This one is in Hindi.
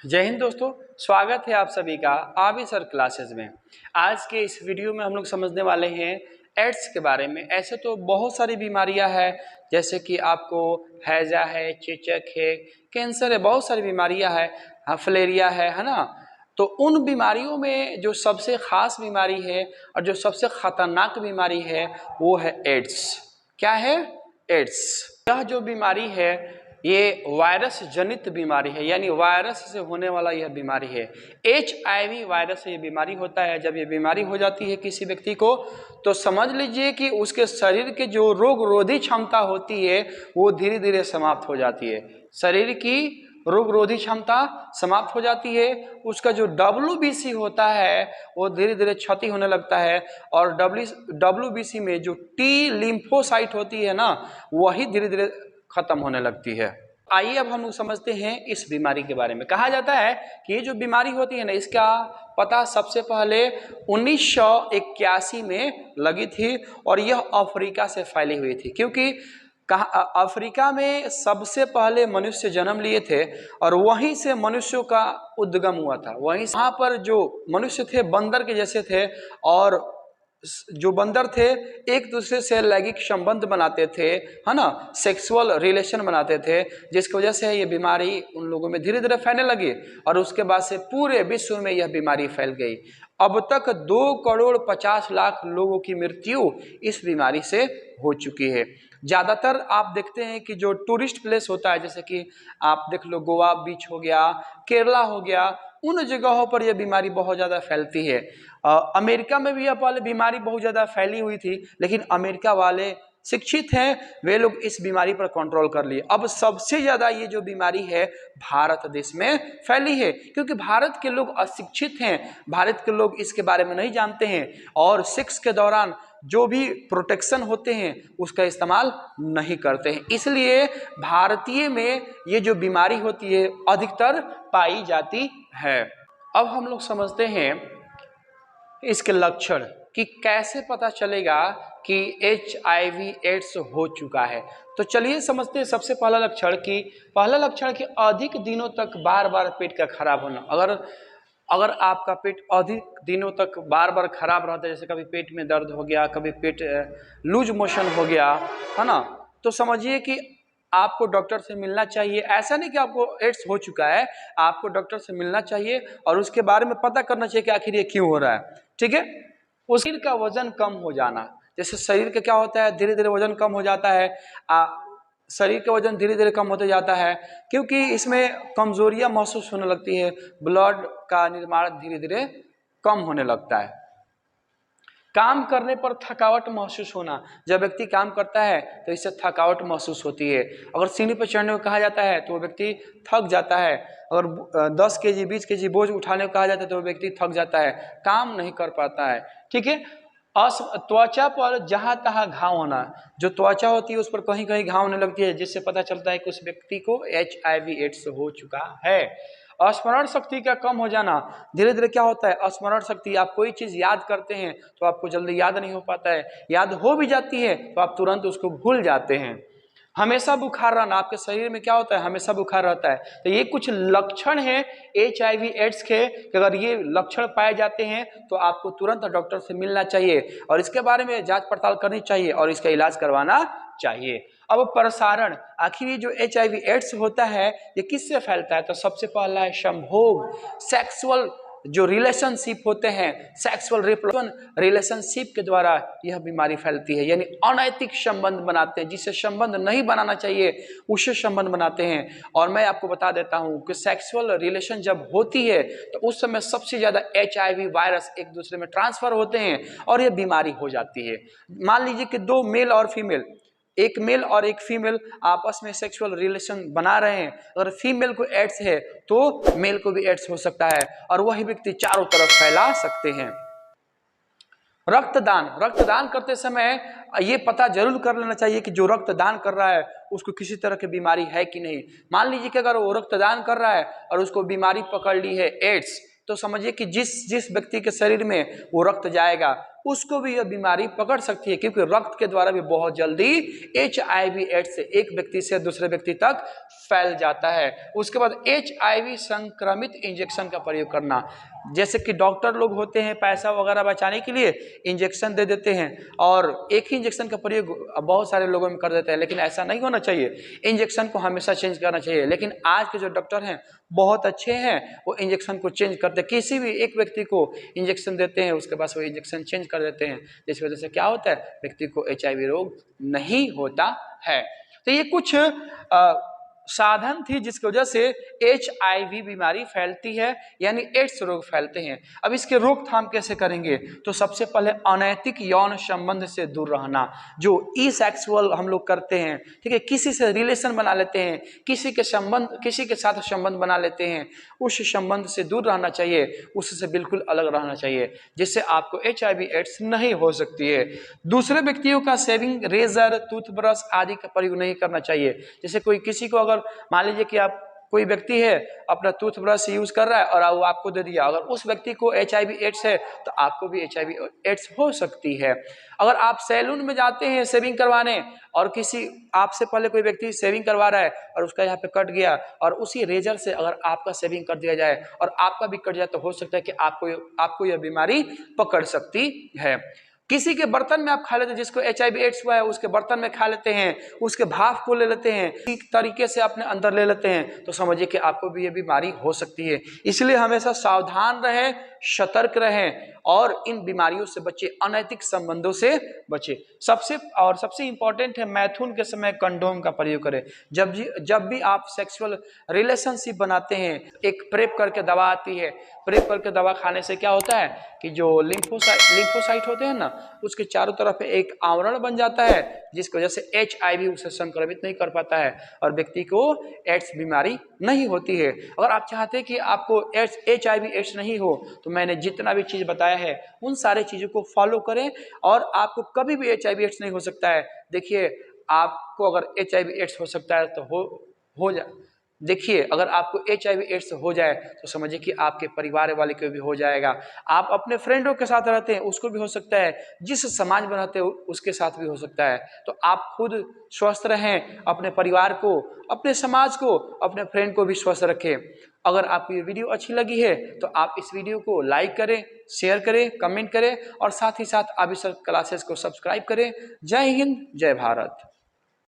जय हिंद दोस्तों, स्वागत है आप सभी का आबी सर क्लासेस में। आज के इस वीडियो में हम लोग समझने वाले हैं एड्स के बारे में। ऐसे तो बहुत सारी बीमारियां हैं, जैसे कि आपको हैजा है, चेचक है, कैंसर है, बहुत सारी बीमारियां हैं, फलेरिया है ना। तो उन बीमारियों में जो सबसे खास बीमारी है और जो सबसे खतरनाक बीमारी है वो है एड्स। क्या है? एड्स। यह जो बीमारी है ये वायरस जनित बीमारी है, यानी वायरस से होने वाला यह बीमारी है। HIV वायरस से यह बीमारी होता है। जब यह बीमारी हो जाती है किसी व्यक्ति को तो समझ लीजिए कि उसके शरीर के जो रोग रोधी क्षमता होती है वो धीरे धीरे समाप्त हो जाती है। शरीर की रोग रोधी क्षमता समाप्त हो जाती है। उसका जो WBC होता है वो धीरे धीरे क्षति होने लगता है और WBC में जो T लिम्फोसाइट होती है ना, वही धीरे धीरे खत्म होने लगती है। आइए अब हम लोग समझते हैं इस बीमारी के बारे में। कहा जाता है कि ये जो बीमारी होती है ना, इसका पता सबसे पहले 1981 में लगी थी और यह अफ्रीका से फैली हुई थी, क्योंकि अफ्रीका में सबसे पहले मनुष्य जन्म लिए थे और वहीं से मनुष्यों का उद्गम हुआ था। वहीं वहाँ पर जो मनुष्य थे बंदर के जैसे थे और जो बंदर थे एक दूसरे से लैंगिक संबंध बनाते थे, है ना, सेक्सुअल रिलेशन बनाते थे, जिसकी वजह से ये बीमारी उन लोगों में धीरे धीरे फैलने लगी और उसके बाद से पूरे विश्व में यह बीमारी फैल गई। अब तक 2,50,00,000 लोगों की मृत्यु इस बीमारी से हो चुकी है। ज़्यादातर आप देखते हैं कि जो टूरिस्ट प्लेस होता है, जैसे कि आप देख लो गोवा बीच हो गया, केरला हो गया, उन जगहों पर यह बीमारी बहुत ज़्यादा फैलती है। अमेरिका में भी यह पहले बीमारी बहुत ज़्यादा फैली हुई थी, लेकिन अमेरिका वाले शिक्षित हैं, वे लोग इस बीमारी पर कंट्रोल कर लिए। अब सबसे ज़्यादा ये जो बीमारी है भारत देश में फैली है, क्योंकि भारत के लोग अशिक्षित हैं, भारत के लोग इसके बारे में नहीं जानते हैं और सेक्स के दौरान जो भी प्रोटेक्शन होते हैं उसका इस्तेमाल नहीं करते हैं। इसलिए भारतीय में ये जो बीमारी होती है अधिकतर पाई जाती है। अब हम लोग समझते हैं इसके लक्षण कि कैसे पता चलेगा कि HIV एड्स हो चुका है। तो चलिए समझते हैं सबसे पहला लक्षण कि अधिक दिनों तक बार बार पेट का खराब होना। अगर आपका पेट अधिक दिनों तक बार बार खराब रहता है, जैसे कभी पेट में दर्द हो गया, कभी पेट लूज मोशन हो गया, है ना, तो समझिए कि आपको डॉक्टर से मिलना चाहिए। ऐसा नहीं कि आपको एड्स हो चुका है, आपको डॉक्टर से मिलना चाहिए और उसके बारे में पता करना चाहिए कि आखिर ये क्यों हो रहा है। ठीक है। शरीर का वजन कम हो जाना, जैसे शरीर का क्या होता है, धीरे धीरे वजन कम हो जाता है। शरीर का वजन धीरे धीरे कम होते जाता है क्योंकि इसमें कमजोरियां महसूस होने लगती है, ब्लड का निर्माण धीरे धीरे कम होने लगता है। काम करने पर थकावट महसूस होना, जब व्यक्ति काम करता है तो इससे थकावट महसूस होती है। अगर सीढ़ी पर चढ़ने को कहा जाता है तो वो व्यक्ति थक जाता है। अगर 10 kg 20 kg बोझ उठाने को कहा जाता है तो वो व्यक्ति थक जाता है, काम नहीं कर पाता है। ठीक है। त्वचा पर जहां तहां घाव होना, जो त्वचा होती है उस पर कहीं कहीं घाव होने लगती है, जिससे पता चलता है कि उस व्यक्ति को HIV एड्स हो चुका है। स्मरण शक्ति का कम हो जाना, धीरे धीरे क्या होता है, स्मरण शक्ति, आप कोई चीज याद करते हैं तो आपको जल्दी याद नहीं हो पाता है, याद हो भी जाती है तो आप तुरंत उसको भूल जाते हैं। हमेशा बुखार रहना, आपके शरीर में क्या होता है, हमेशा बुखार रहता है। तो ये कुछ लक्षण हैं HIV एड्स के, कि अगर ये लक्षण पाए जाते हैं तो आपको तुरंत डॉक्टर से मिलना चाहिए और इसके बारे में जांच पड़ताल करनी चाहिए और इसका इलाज करवाना चाहिए। अब प्रसारण, आखिर ये जो HIV एड्स होता है ये किससे फैलता है, तो सबसे पहला है संभोग, सेक्सुअल जो रिलेशनशिप होते हैं, सेक्सुअल रिलेशनशिप के द्वारा यह बीमारी फैलती है। यानी अनैतिक संबंध बनाते हैं, जिससे संबंध नहीं बनाना चाहिए उससे संबंध बनाते हैं। और मैं आपको बता देता हूं कि सेक्सुअल रिलेशन जब होती है तो उस समय सबसे ज्यादा HIV वायरस एक दूसरे में ट्रांसफर होते हैं और यह बीमारी हो जाती है। मान लीजिए कि दो मेल और फीमेल, एक मेल और एक फीमेल आपस में सेक्सुअल रिलेशन बना रहे हैं, अगर फीमेल को एड्स है तो मेल को भी एड्स हो सकता है और वही व्यक्ति चारों तरफ फैला सकते हैं। रक्तदान करते समय ये पता जरूर कर लेना चाहिए कि जो रक्तदान कर रहा है उसको किसी तरह की बीमारी है कि नहीं। मान लीजिए कि अगर वो रक्तदान कर रहा है और उसको बीमारी पकड़ ली है एड्स, तो समझिए कि जिस व्यक्ति के शरीर में वो रक्त जाएगा उसको भी यह बीमारी पकड़ सकती है, क्योंकि रक्त के द्वारा भी बहुत जल्दी HIV एड्स एक व्यक्ति से दूसरे व्यक्ति तक फैल जाता है। उसके बाद HIV संक्रमित इंजेक्शन का प्रयोग करना, जैसे कि डॉक्टर लोग होते हैं पैसा वगैरह बचाने के लिए इंजेक्शन दे देते हैं और एक ही इंजेक्शन का प्रयोग बहुत सारे लोगों में कर देते हैं, लेकिन ऐसा नहीं होना चाहिए। इंजेक्शन को हमेशा चेंज करना चाहिए। लेकिन आज के जो डॉक्टर हैं बहुत अच्छे हैं, वो इंजेक्शन को चेंज करते, किसी भी एक व्यक्ति को इंजेक्शन देते हैं उसके बाद वो इंजेक्शन चेंज कर देते हैं, जिस वजह से क्या होता है, व्यक्ति को HIV रोग नहीं होता है। तो ये कुछ साधन थी जिसकी वजह से HIV बीमारी फैलती है, यानी एड्स रोग फैलते हैं। अब इसके रोकथाम कैसे करेंगे, तो सबसे पहले अनैतिक यौन संबंध से दूर रहना, जो ई सेक्सुअल हम लोग करते हैं, ठीक है, किसी से रिलेशन बना लेते हैं, किसी के साथ संबंध बना लेते हैं, उस संबंध से दूर रहना चाहिए, उससे बिल्कुल अलग रहना चाहिए, जिससे आपको HIV एड्स नहीं हो सकती है। दूसरे व्यक्तियों का शेविंग रेजर, टूथब्रश आदि का प्रयोग नहीं करना चाहिए। जैसे कोई किसी को अगर मान लीजिए कि आप कोई व्यक्ति है अपना टूथब्रश यूज कर रहा है और वो आपको दे दिया, अगर उस व्यक्ति को HIV एड्स है तो आपको भी HIV एड्स हो सकती है। अगर आप सैलून में जाते हैं शेविंग करवाने और किसी आपसे पहले कोई व्यक्ति शेविंग करवा रहा है और उसका यहाँ पे कट गया और उसी रेजर से अगर आपका शेविंग कर दिया जाए और आपका भी कट जाए तो हो सकता है कि आपको यह बीमारी पकड़ सकती है। किसी के बर्तन में आप खा लेते हैं, जिसको HIV एड्स हुआ है उसके बर्तन में खा लेते हैं, उसके भाप को ले लेते हैं, इस तरीके से अपने अंदर ले लेते हैं, तो समझिए कि आपको भी ये बीमारी हो सकती है। इसलिए हमेशा सावधान रहें, सतर्क रहें और इन बीमारियों से बचे, अनैतिक संबंधों से बचे। सबसे इंपॉर्टेंट है, मैथुन के समय कंडोम का प्रयोग करें। जब भी आप सेक्सुअल रिलेशनशिप बनाते हैं, एक प्रेप करके दवा आती है, प्रेप करके दवा खाने से क्या होता है कि जो लिम्फोसाइट होते हैं ना, उसके चारों तरफ एक आवरण बन जाता है, जिसकी वजह से HIV उसे संक्रमित नहीं कर पाता है और व्यक्ति को एड्स बीमारी नहीं होती है। अगर आप चाहते हैं कि आपको HIV एड्स नहीं हो, तो मैंने जितना भी चीज बताया है उन सारे चीजों को फॉलो करें और आपको कभी भी HIV एड्स नहीं हो सकता है। देखिए, आपको अगर HIV एड्स हो सकता है तो हो जाए, देखिए अगर आपको HIV एड्स हो जाए तो समझिए कि आपके परिवार वाले को भी हो जाएगा। आप अपने फ्रेंडों के साथ रहते हैं उसको भी हो सकता है, जिस समाज में रहते हैं उसके साथ भी हो सकता है। तो आप खुद स्वस्थ रहें, अपने परिवार को, अपने समाज को, अपने फ्रेंड को भी स्वस्थ रखें। अगर आपको ये वीडियो अच्छी लगी है तो आप इस वीडियो को लाइक करें, शेयर करें, कमेंट करें और साथ ही साथ आबिसर क्लासेस को सब्सक्राइब करें। जय हिंद, जय भारत।